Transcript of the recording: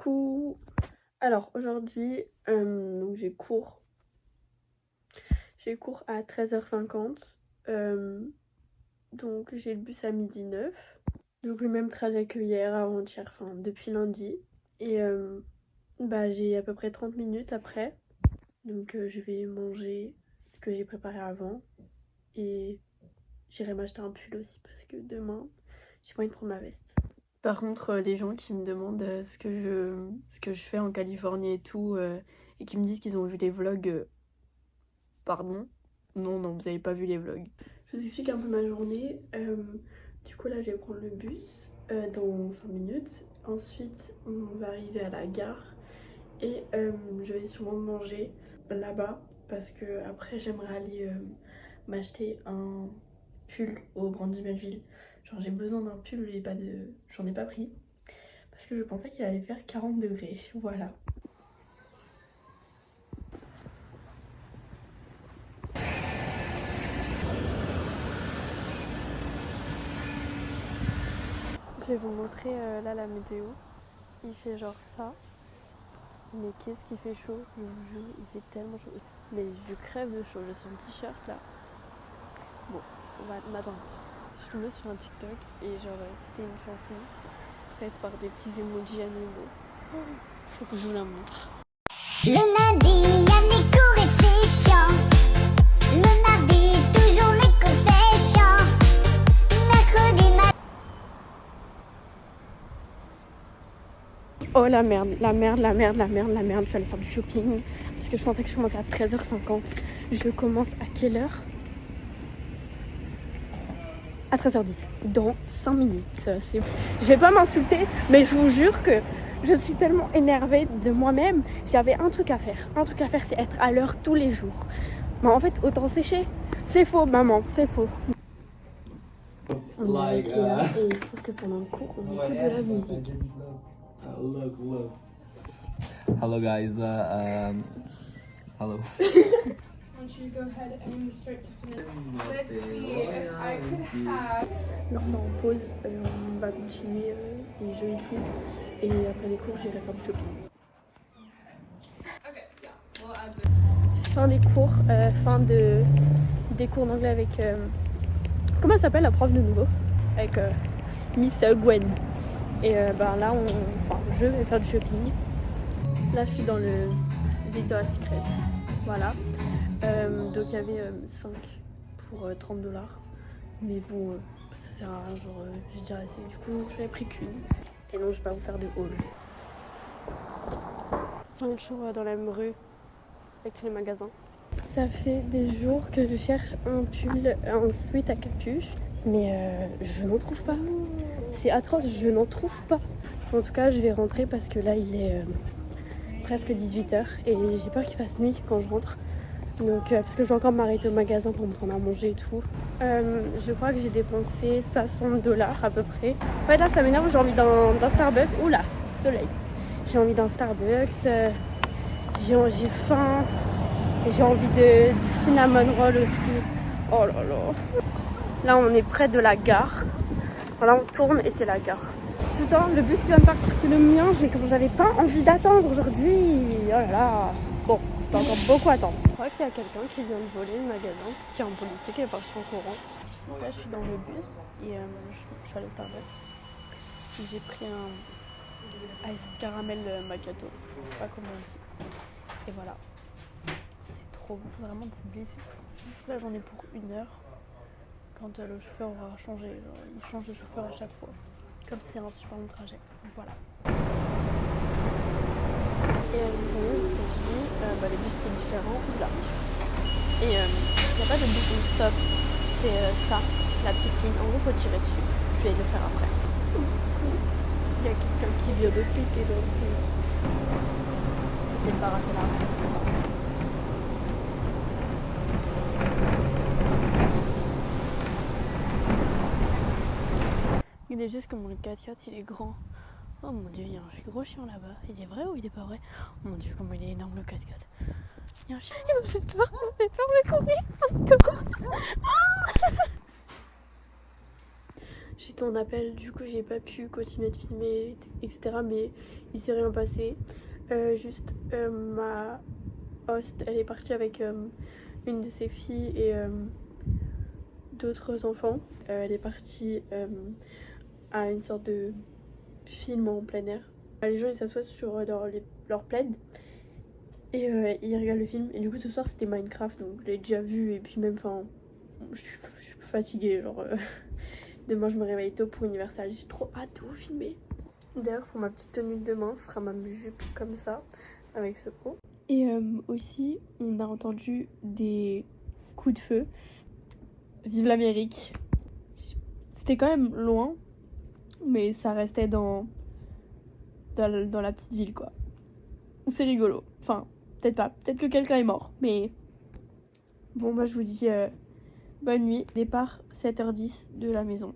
Coucou. Alors aujourd'hui, donc j'ai cours. J'ai cours à 13h50. Donc j'ai le bus à 12h09. Donc le même trajet que hier, avant-hier, enfin depuis lundi. Et j'ai à peu près 30 minutes après. Donc je vais manger ce que j'ai préparé avant. Et j'irai m'acheter un pull aussi parce que demain, j'ai pas envie de prendre ma veste. Par contre, les gens qui me demandent ce que je fais en Californie et tout, et qui me disent qu'ils ont vu les vlogs, pardon? Non, vous avez pas vu les vlogs. Je vous explique un peu ma journée. Du coup, là, je vais prendre le bus dans 5 minutes. Ensuite, on va arriver à la gare et je vais sûrement manger là-bas parce que après, j'aimerais aller m'acheter un pull au Brandy Melville. Genre j'ai besoin d'un pull et pas de... J'en ai pas pris parce que je pensais qu'il allait faire 40 degrés. Voilà. Je vais vous montrer là la météo. Il fait genre ça. Mais qu'est-ce qu'il fait chaud, je vous jure, il fait tellement chaud. Mais je crève de chaud, j'ai son t-shirt là. Bon, on va m'attendre. Je suis tombée sur un TikTok et genre c'était une chanson faite par des petits emojis animaux. Faut que je vous la montre. Le lundi, y'a mes cours et c'est chiant. Le mardi, toujours mes cours, c'est chiant. Mercredi, Oh la merde, je suis allée faire du shopping parce que je pensais que je commençais à 13h50. Je commence à quelle heure? À 13h10, dans 5 minutes. Je vais pas m'insulter, mais je vous jure que je suis tellement énervée de moi-même. J'avais un truc à faire, c'est être à l'heure tous les jours. Mais en fait, autant sécher. C'est faux, maman, c'est faux. On est avec Léa et il se trouve que pendant le cours, on écoute de la musique. Look. Hello guys. Hello. I want you to go ahead and start to finish. Let's see if I could have. Là, on est en pause, on va continuer les jeux et tout. Et après les cours, j'irai faire du shopping. Okay, yeah, we'll add this. Fin des cours, des cours d'anglais avec. Comment s'appelle la prof de nouveau? Avec Miss Gwen. Et là, je vais faire du shopping. Là, je suis dans le Victoria's Secret. Voilà. Donc, il y avait 5 pour 30$. Mais bon, ça sert à rien. Genre, j'ai déjà assez. Du coup, j'avais pris qu'une. Et non, je vais pas vous faire de haul. 5 jours dans la même rue avec tous les magasins. Ça fait des jours que je cherche un pull, un sweat à capuche. Mais je n'en trouve pas. C'est atroce, je n'en trouve pas. En tout cas, je vais rentrer parce que là, il est presque 18h et j'ai peur qu'il fasse nuit quand je rentre. Donc, parce que je dois encore m'arrêter au magasin pour me prendre à manger et tout. Je crois que j'ai dépensé 60$ à peu près. En fait, là, ça m'énerve, j'ai envie d'un Starbucks. Oula, soleil. J'ai envie d'un Starbucks. J'ai faim. J'ai envie de cinnamon roll aussi. Oh là là. Là, on est près de la gare. Là, on tourne et c'est la gare. Putain, le bus qui vient de partir, c'est le mien. J'avais pas envie d'attendre aujourd'hui. Oh là là. Bon, il encore beaucoup à attendre. Je crois qu'il y a quelqu'un qui vient de voler le magasin parce qu'il y a un policier qui est parti en courant. Donc là, je suis dans le bus et je suis allée au Starbucks. J'ai pris un ice caramel macchiato. Je sais pas comment on dit. Et voilà. C'est trop bon, vraiment c'est délicieux. Là, j'en ai pour 1 heure. Quand le chauffeur aura changé, il change de chauffeur à chaque fois. Comme c'est un super long trajet. Donc voilà. Et aux États-Unis, les bus c'est différent. Oula. Et il n'y a pas de bouton stop. C'est ça, la petite ligne. En gros, faut tirer dessus. Je vais le faire après. C'est cool. Il y a quelqu'un qui vient de péter dans le bus. C'est de pas rater la rue. Il est juste que mon 4x4 il est grand. Oh mon dieu, il y a un gros chien là-bas. Il est vrai ou il est pas vrai? Oh mon dieu, comment il est énorme le 4x4. Il y a un chien, il me fait peur, de courir. Parce que... j'étais en appel, du coup j'ai pas pu continuer de filmer, etc. Mais il s'est rien passé. Ma host, elle est partie avec une de ses filles et d'autres enfants. Elle est partie à une sorte de film en plein air. Les gens ils s'assoient sur leur plaid et ils regardent le film. Et du coup ce soir c'était Minecraft, donc je l'ai déjà vu et puis même enfin je suis fatiguée genre demain je me réveille tôt pour Universal, j'ai trop hâte de vous filmer. D'ailleurs pour ma petite tenue de demain ce sera ma jupe comme ça avec ce haut. Et aussi on a entendu des coups de feu. Vive l'Amérique. C'était quand même loin mais ça restait dans la petite ville quoi. C'est rigolo. Enfin, peut-être pas. Peut-être que quelqu'un est mort. Mais bon, bah je vous dis bonne nuit. Départ 7h10 de la maison.